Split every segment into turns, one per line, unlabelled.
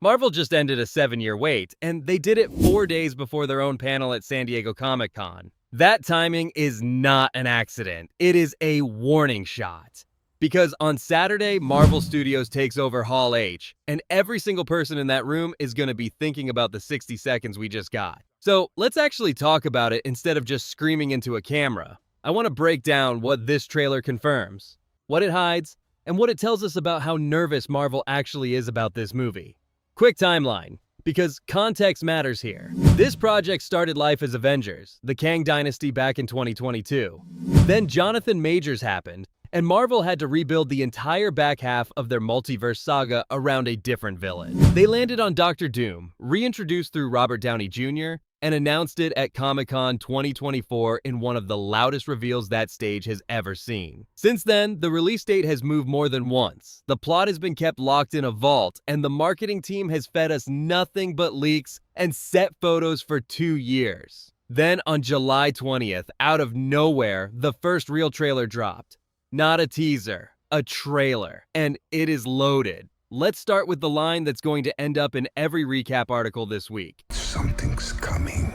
Marvel just ended a 7-year wait, and they did it 4 days before their own panel at San Diego Comic-Con. That timing is not an accident. It is a warning shot. Because on Saturday, Marvel Studios takes over Hall H, and every single person in that room is going to be thinking about the 60 seconds we just got. So let's actually talk about it instead of just screaming into a camera. I want to break down what this trailer confirms, what it hides, and what it tells us about how nervous Marvel actually is about this movie. Quick timeline, because context matters here. This project started life as Avengers, the Kang Dynasty back in 2022. Then Jonathan Majors happened, and Marvel had to rebuild the entire back half of their multiverse saga around a different villain. They landed on Doctor Doom, reintroduced through Robert Downey Jr., and announced it at Comic-Con 2024 in one of the loudest reveals that stage has ever seen. Since then, the release date has moved more than once. The plot has been kept locked in a vault, and the marketing team has fed us nothing but leaks and set photos for 2 years. Then on July 20th, out of nowhere, the first real trailer dropped. Not a teaser, a trailer, and it is loaded. Let's start with the line that's going to end up in every recap article this week.
Something's coming.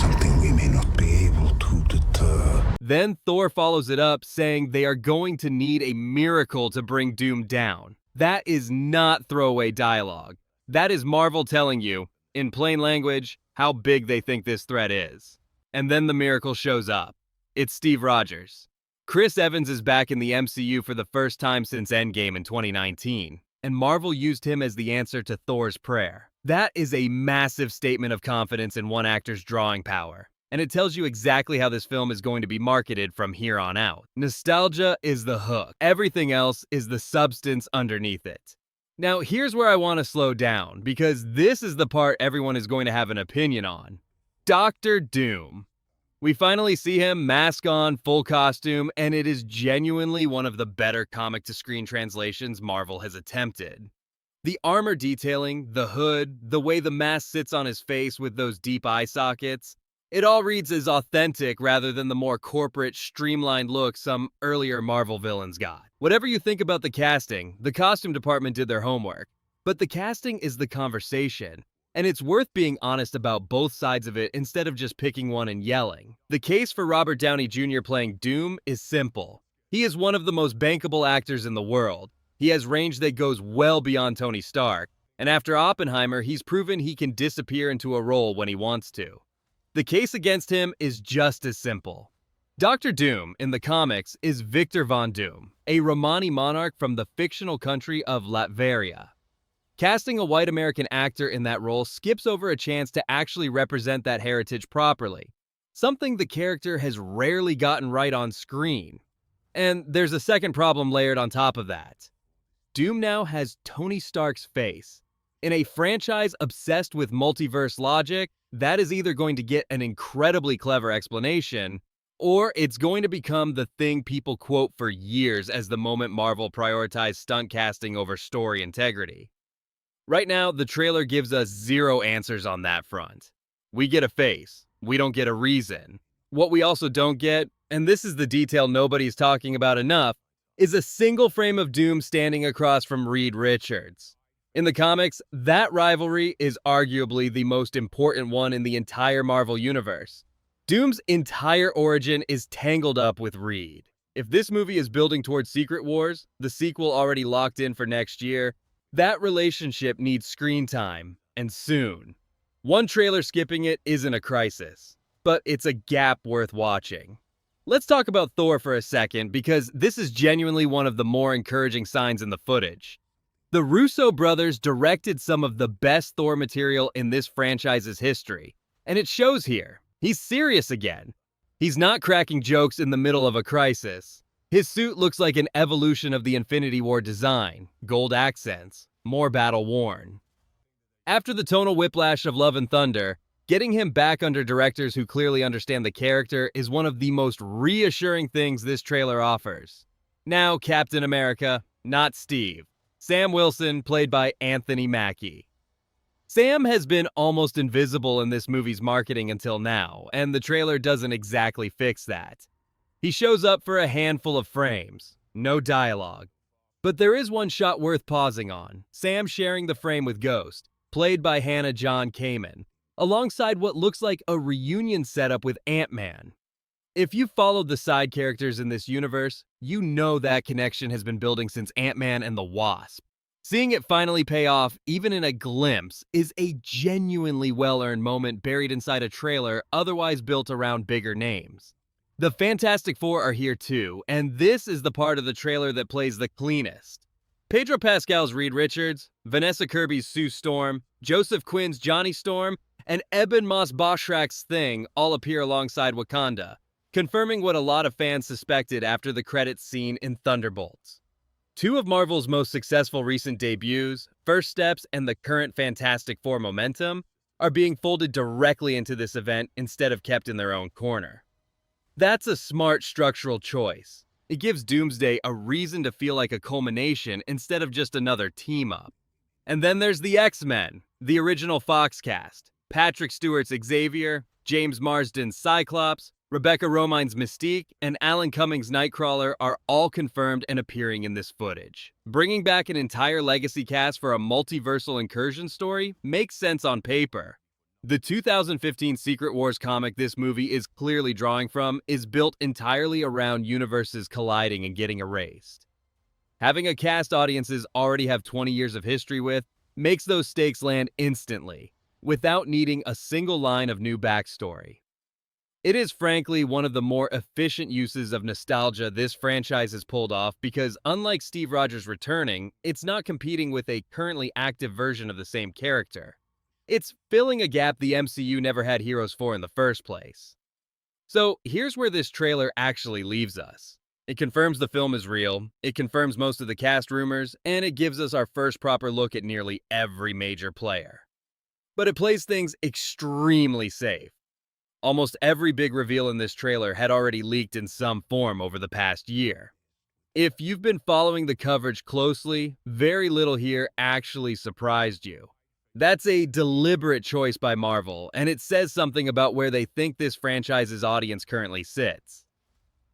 Something we may not be able to deter.
Then Thor follows it up saying they are going to need a miracle to bring Doom down. That is not throwaway dialogue. That is Marvel telling you, in plain language, how big they think this threat is. And then the miracle shows up. It's Steve Rogers. Chris Evans is back in the MCU for the first time since Endgame in 2019, and Marvel used him as the answer to Thor's prayer. That is a massive statement of confidence in one actor's drawing power, and it tells you exactly how this film is going to be marketed from here on out. Nostalgia is the hook. Everything else is the substance underneath it. Now, here's where I want to slow down, because this is the part everyone is going to have an opinion on. Doctor Doom. We finally see him, mask on, full costume, and it is genuinely one of the better comic-to-screen translations Marvel has attempted. The armor detailing, the hood, the way the mask sits on his face with those deep eye sockets, it all reads as authentic rather than the more corporate, streamlined look some earlier Marvel villains got. Whatever you think about the casting, the costume department did their homework, but the casting is the conversation. And it's worth being honest about both sides of it instead of just picking one and yelling. The case for Robert Downey Jr. playing Doom is simple. He is one of the most bankable actors in the world. He has range that goes well beyond Tony Stark. And after Oppenheimer, he's proven he can disappear into a role when he wants to. The case against him is just as simple. Dr. Doom, in the comics, is Victor Von Doom, a Romani monarch from the fictional country of Latveria. Casting a white American actor in that role skips over a chance to actually represent that heritage properly, something the character has rarely gotten right on screen. And there's a second problem layered on top of that. Doom now has Tony Stark's face. In a franchise obsessed with multiverse logic, that is either going to get an incredibly clever explanation, or it's going to become the thing people quote for years as the moment Marvel prioritized stunt casting over story integrity. Right now, the trailer gives us zero answers on that front. We get a face. We don't get a reason. What we also don't get, and this is the detail nobody's talking about enough, is a single frame of Doom standing across from Reed Richards. In the comics, that rivalry is arguably the most important one in the entire Marvel universe. Doom's entire origin is tangled up with Reed. If this movie is building towards Secret Wars, the sequel already locked in for next year, that relationship needs screen time, and soon. One trailer skipping it isn't a crisis, but it's a gap worth watching. Let's talk about Thor for a second, because this is genuinely one of the more encouraging signs in the footage. The Russo brothers directed some of the best Thor material in this franchise's history, and it shows here. He's serious again. He's not cracking jokes in the middle of a crisis. His suit looks like an evolution of the Infinity War design, gold accents, more battle-worn. After the tonal whiplash of Love and Thunder, getting him back under directors who clearly understand the character is one of the most reassuring things this trailer offers. Now, Captain America, not Steve. Sam Wilson, played by Anthony Mackie. Sam has been almost invisible in this movie's marketing until now, and the trailer doesn't exactly fix that. He shows up for a handful of frames, no dialogue. But there is one shot worth pausing on: Sam sharing the frame with Ghost, played by Hannah John Kamen, alongside what looks like a reunion setup with Ant-Man. If you've followed the side characters in this universe, you know that connection has been building since Ant-Man and the Wasp. Seeing it finally pay off, even in a glimpse, is a genuinely well-earned moment buried inside a trailer otherwise built around bigger names. The Fantastic Four are here too, and this is the part of the trailer that plays the cleanest. Pedro Pascal's Reed Richards, Vanessa Kirby's Sue Storm, Joseph Quinn's Johnny Storm, and Ebon Moss-Bachrach's Thing all appear alongside Wakanda, confirming what a lot of fans suspected after the credits scene in Thunderbolts. Two of Marvel's most successful recent debuts, First Steps and the current Fantastic Four momentum, are being folded directly into this event instead of kept in their own corner. That's a smart structural choice. It gives Doomsday a reason to feel like a culmination instead of just another team-up. And then there's the X-Men, the original Fox cast. Patrick Stewart's Xavier, James Marsden's Cyclops, Rebecca Romijn's Mystique, and Alan Cummings' Nightcrawler are all confirmed and appearing in this footage. Bringing back an entire legacy cast for a multiversal incursion story makes sense on paper. The 2015 Secret Wars comic this movie is clearly drawing from is built entirely around universes colliding and getting erased. Having a cast audiences already have 20 years of history with makes those stakes land instantly, without needing a single line of new backstory. It is frankly one of the more efficient uses of nostalgia this franchise has pulled off because, unlike Steve Rogers returning, it's not competing with a currently active version of the same character. It's filling a gap the MCU never had heroes for in the first place. So here's where this trailer actually leaves us. It confirms the film is real, it confirms most of the cast rumors, and it gives us our first proper look at nearly every major player. But it plays things extremely safe. Almost every big reveal in this trailer had already leaked in some form over the past year. If you've been following the coverage closely, very little here actually surprised you. That's a deliberate choice by Marvel, and it says something about where they think this franchise's audience currently sits.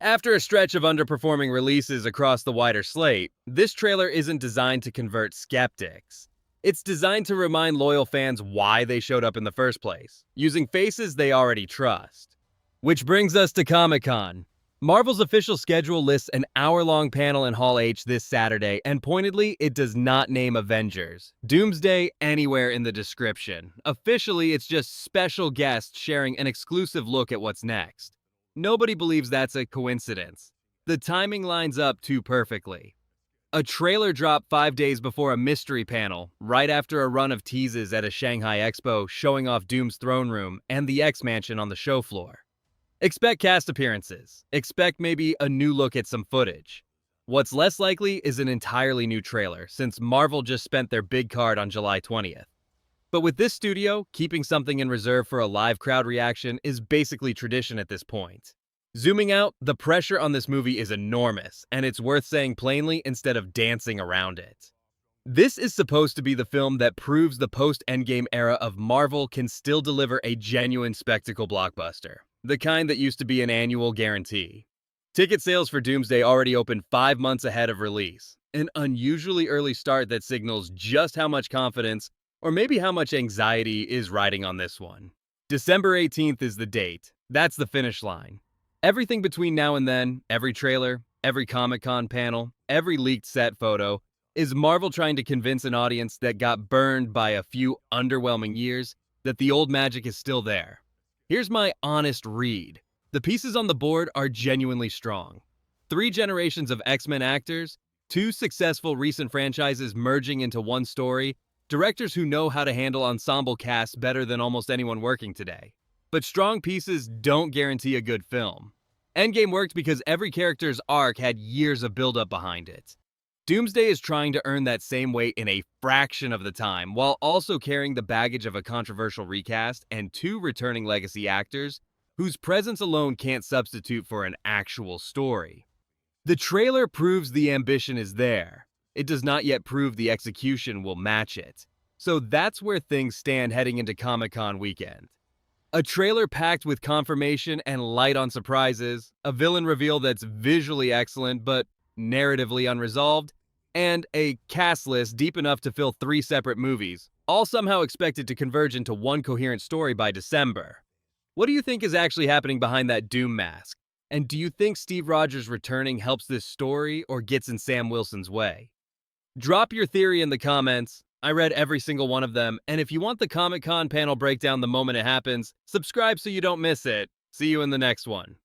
After a stretch of underperforming releases across the wider slate, this trailer isn't designed to convert skeptics. It's designed to remind loyal fans why they showed up in the first place, using faces they already trust. Which brings us to Comic-Con. Marvel's official schedule lists an hour-long panel in Hall H this Saturday, and pointedly, it does not name Avengers, Doomsday anywhere in the description. Officially, it's just special guests sharing an exclusive look at what's next. Nobody believes that's a coincidence. The timing lines up too perfectly. A trailer dropped 5 days before a mystery panel, right after a run of teases at a Shanghai Expo showing off Doom's throne room and the X-Mansion on the show floor. Expect cast appearances. Expect maybe a new look at some footage. What's less likely is an entirely new trailer, since Marvel just spent their big card on July 20th. But with this studio, keeping something in reserve for a live crowd reaction is basically tradition at this point. Zooming out, the pressure on this movie is enormous, and it's worth saying plainly instead of dancing around it. This is supposed to be the film that proves the post-Endgame era of Marvel can still deliver a genuine spectacle blockbuster, the kind that used to be an annual guarantee. Ticket sales for Doomsday already opened 5 months ahead of release, an unusually early start that signals just how much confidence, or maybe how much anxiety, is riding on this one. December 18th is the date. That's the finish line. Everything between now and then, every trailer, every Comic-Con panel, every leaked set photo, is Marvel trying to convince an audience that got burned by a few underwhelming years that the old magic is still there. Here's my honest read. The pieces on the board are genuinely strong. 3 generations of X-Men actors, 2 successful recent franchises merging into one story, directors who know how to handle ensemble casts better than almost anyone working today. But strong pieces don't guarantee a good film. Endgame worked because every character's arc had years of build-up behind it. Doomsday is trying to earn that same weight in a fraction of the time, while also carrying the baggage of a controversial recast and 2 returning legacy actors whose presence alone can't substitute for an actual story. The trailer proves the ambition is there. It does not yet prove the execution will match it. So that's where things stand heading into Comic-Con weekend. A trailer packed with confirmation and light on surprises, a villain reveal that's visually excellent but narratively unresolved, and a cast list deep enough to fill 3 separate movies, all somehow expected to converge into one coherent story by December. What do you think is actually happening behind that Doom mask? And do you think Steve Rogers returning helps this story or gets in Sam Wilson's way? Drop your theory in the comments. I read every single one of them, and if you want the Comic-Con panel breakdown the moment it happens, subscribe so you don't miss it. See you in the next one.